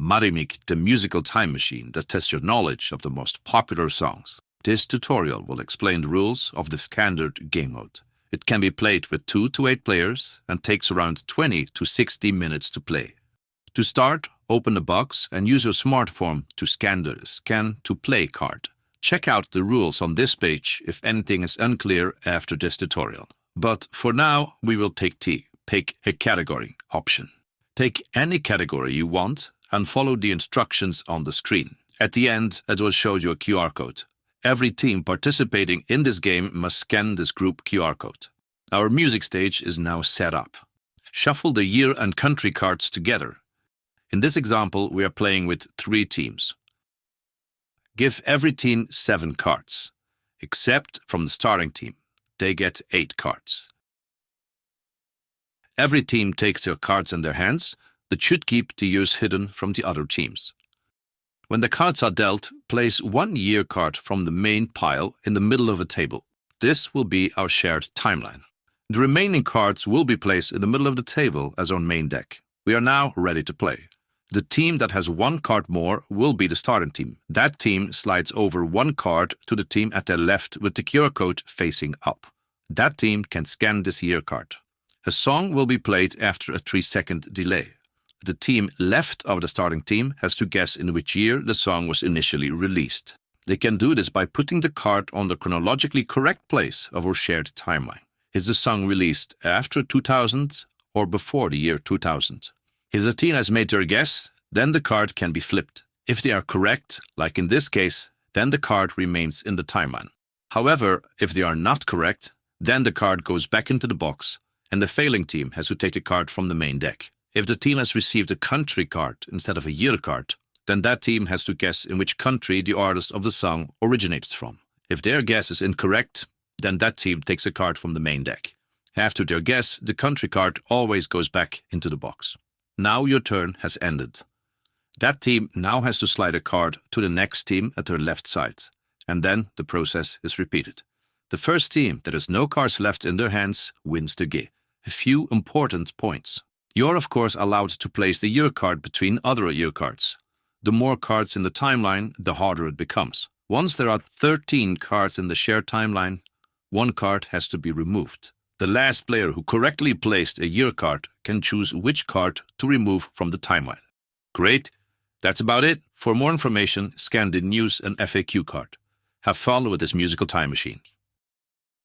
Marimic, the musical time machine that tests your knowledge of the most popular songs. This tutorial will explain the rules of the standard game mode. It can be played with 2 to 8 players and takes around 20 to 60 minutes to play. To start, open the box and use your smartphone to scan the Scan to Play card. Check out the rules on this page if anything is unclear after this tutorial. But for now, we will pick a category option. Take any category you want and follow the instructions on the screen. At the end, it will show you a QR code. Every team participating in this game must scan this group QR code. Our music stage is now set up. Shuffle the year and country cards together. In this example, we are playing with 3 teams. Give every team 7 cards, except from the starting team. They get 8 cards. Every team takes their cards in their hands that should keep the years hidden from the other teams. When the cards are dealt, place 1 year card from the main pile in the middle of a table. This will be our shared timeline. The remaining cards will be placed in the middle of the table as our main deck. We are now ready to play. The team that has 1 card more will be the starting team. That team slides over 1 card to the team at their left with the QR code facing up. That team can scan this year card. A song will be played after a 3-second delay. The team left of the starting team has to guess in which year the song was initially released. They can do this by putting the card on the chronologically correct place of our shared timeline. Is the song released after 2000 or before the year 2000? If the team has made their guess, then the card can be flipped. If they are correct, like in this case, then the card remains in the timeline. However, if they are not correct, then the card goes back into the box, and the failing team has to take the card from the main deck. If the team has received a country card instead of a year card, then that team has to guess in which country the artist of the song originates from. If their guess is incorrect, then that team takes a card from the main deck. After their guess, the country card always goes back into the box. Now your turn has ended. That team now has to slide a card to the next team at their left side, and then the process is repeated. The first team that has no cards left in their hands wins the game. A few important points. You're of course allowed to place the year card between other year cards. The more cards in the timeline, the harder it becomes. Once there are 13 cards in the shared timeline, 1 card has to be removed. The last player who correctly placed a year card can choose which card to remove from the timeline. Great! That's about it. For more information, scan the News and FAQ card. Have fun with this musical time machine.